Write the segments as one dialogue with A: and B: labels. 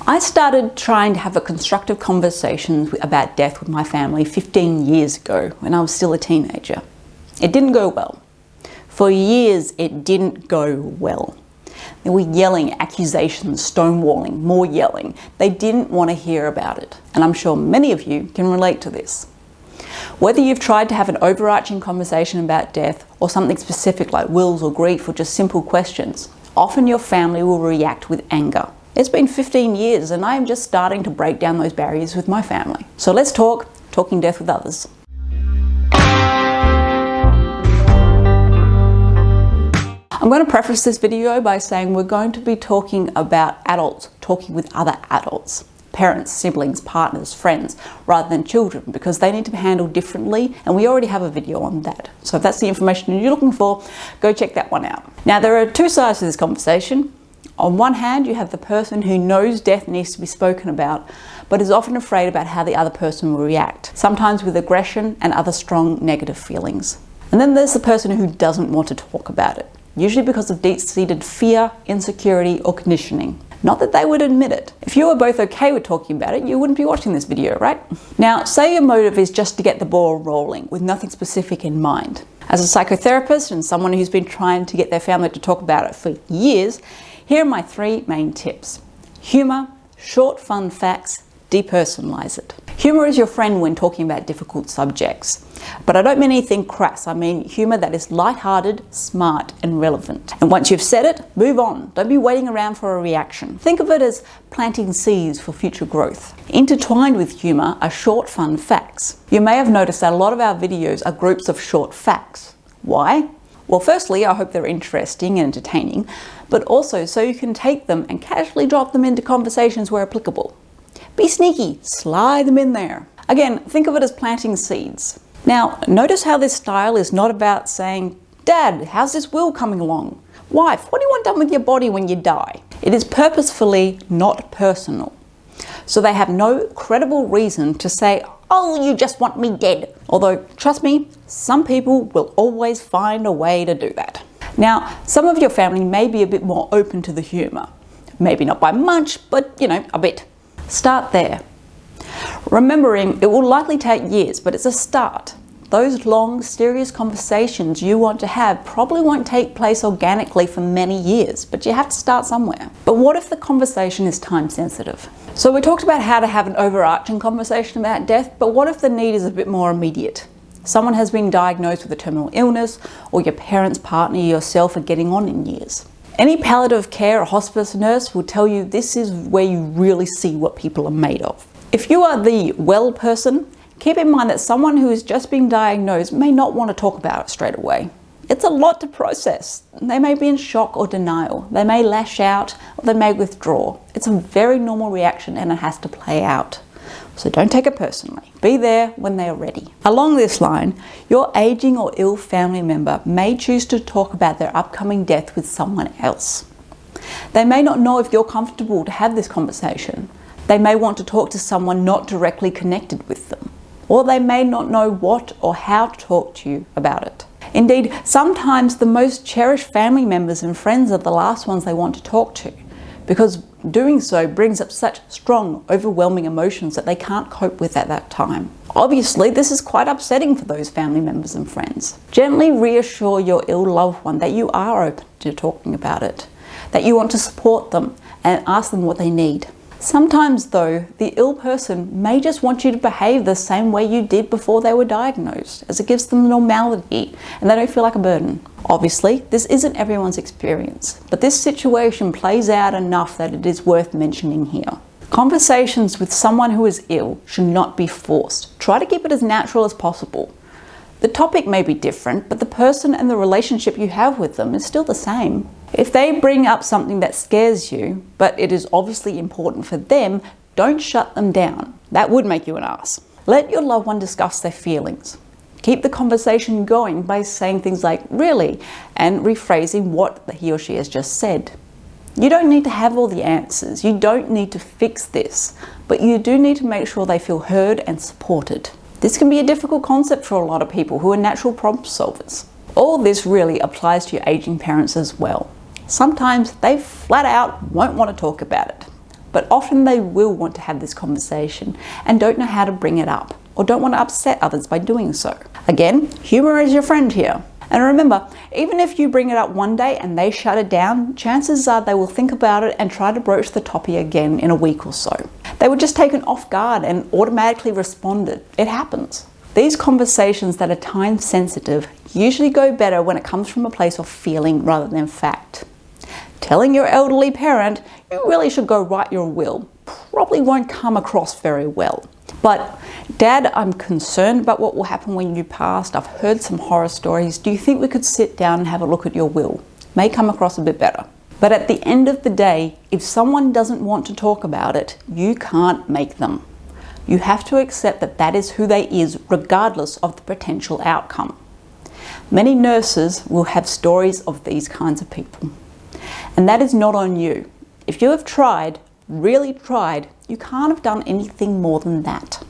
A: I started trying to have a constructive conversation about death with my family 15 years ago when I was still a teenager. It didn't go well. For years, it didn't go well. They were yelling, accusations, stonewalling, more yelling. They didn't want to hear about it. And I'm sure many of you can relate to this. Whether you've tried to have an overarching conversation about death or something specific like wills or grief or just simple questions, often your family will react with anger. It's been 15 years and I am just starting to break down those barriers with my family. So let's talk talking death with others. I'm going to preface this video by saying we're going to be talking about adults talking with other adults. Parents, siblings, partners, friends, rather than children, because they need to be handled differently, and we already have a video on that. So if that's the information you're looking for, go check that one out. Now, there are two sides to this conversation. On one hand, you have the person who knows death needs to be spoken about, but is often afraid about how the other person will react, sometimes with aggression and other strong negative feelings. And then there's the person who doesn't want to talk about it, usually because of deep-seated fear, insecurity, or conditioning. Not that they would admit it. If you were both okay with talking about it, you wouldn't be watching this video, right? Now, say your motive is just to get the ball rolling with nothing specific in mind. As a psychotherapist and someone who's been trying to get their family to talk about it for years, here are my three main tips. Humor, short, fun facts, depersonalize it. Humor is your friend when talking about difficult subjects. But I don't mean anything crass. I mean humor that is lighthearted, smart, and relevant. And once you've said it, move on. Don't be waiting around for a reaction. Think of it as planting seeds for future growth. Intertwined with humor are short, fun facts. You may have noticed that a lot of our videos are groups of short facts. Why? Well, firstly, I hope they're interesting and entertaining, but also so you can take them and casually drop them into conversations where applicable. Be sneaky, slide them in there. Again, think of it as planting seeds. Now, notice how this style is not about saying, Dad, how's this will coming along? Wife, what do you want done with your body when you die? It is purposefully not personal. So they have no credible reason to say, oh, you just want me dead. Although, trust me, some people will always find a way to do that. Now, some of your family may be a bit more open to the humor. Maybe not by much, but a bit. Start there. Remembering it will likely take years, but it's a start. Those long, serious conversations you want to have probably won't take place organically for many years, but you have to start somewhere. But what if the conversation is time sensitive? So we talked about how to have an overarching conversation about death, but what if the need is a bit more immediate? Someone has been diagnosed with a terminal illness, or your parents, partner, yourself are getting on in years. Any palliative care or hospice nurse will tell you this is where you really see what people are made of. If you are the well person, keep in mind that someone who is just being diagnosed may not want to talk about it straight away. It's a lot to process. They may be in shock or denial. They may lash out or they may withdraw. It's a very normal reaction and it has to play out. So don't take it personally. Be there when they are ready. Along this line, your aging or ill family member may choose to talk about their upcoming death with someone else. They may not know if you're comfortable to have this conversation. They may want to talk to someone not directly connected with them. Or they may not know what or how to talk to you about it. Indeed, sometimes the most cherished family members and friends are the last ones they want to talk to, because doing so brings up such strong, overwhelming emotions that they can't cope with at that time. Obviously, this is quite upsetting for those family members and friends. Gently reassure your ill loved one that you are open to talking about it, that you want to support them and ask them what they need. Sometimes though, the ill person may just want you to behave the same way you did before they were diagnosed, as it gives them normality and they don't feel like a burden. Obviously, this isn't everyone's experience, but this situation plays out enough that it is worth mentioning here. Conversations with someone who is ill should not be forced. Try to keep it as natural as possible. The topic may be different, but the person and the relationship you have with them is still the same. If they bring up something that scares you, but it is obviously important for them, don't shut them down. That would make you an ass. Let your loved one discuss their feelings. Keep the conversation going by saying things like, really, and rephrasing what he or she has just said. You don't need to have all the answers. You don't need to fix this, but you do need to make sure they feel heard and supported. This can be a difficult concept for a lot of people who are natural problem solvers. All this really applies to your aging parents as well. Sometimes they flat out won't want to talk about it. but often they will want to have this conversation and don't know how to bring it up or don't want to upset others by doing so. Again, humor is your friend here. And remember, even if you bring it up one day and they shut it down, chances are they will think about it and try to broach the topic again in a week or so. They were just taken off guard and automatically responded. It happens. These conversations that are time sensitive usually go better when it comes from a place of feeling rather than fact. Telling your elderly parent you really should go write your will probably won't come across very well. But, Dad, I'm concerned about what will happen when you pass. I've heard some horror stories. Do you think we could sit down and have a look at your will? May come across a bit better. But at the end of the day, if someone doesn't want to talk about it, you can't make them. You have to accept that that is who they is, regardless of the potential outcome. Many nurses will have stories of these kinds of people. And that is not on you. If you have tried, really tried, you can't have done anything more than that.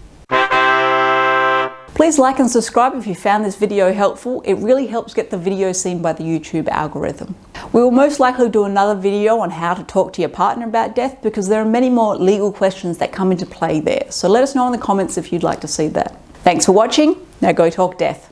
A: Please like and subscribe if you found this video helpful. It really helps get the video seen by the YouTube algorithm. We will most likely do another video on how to talk to your partner about death because there are many more legal questions that come into play there. So let us know in the comments if you'd like to see that. Thanks for watching. Now go talk death.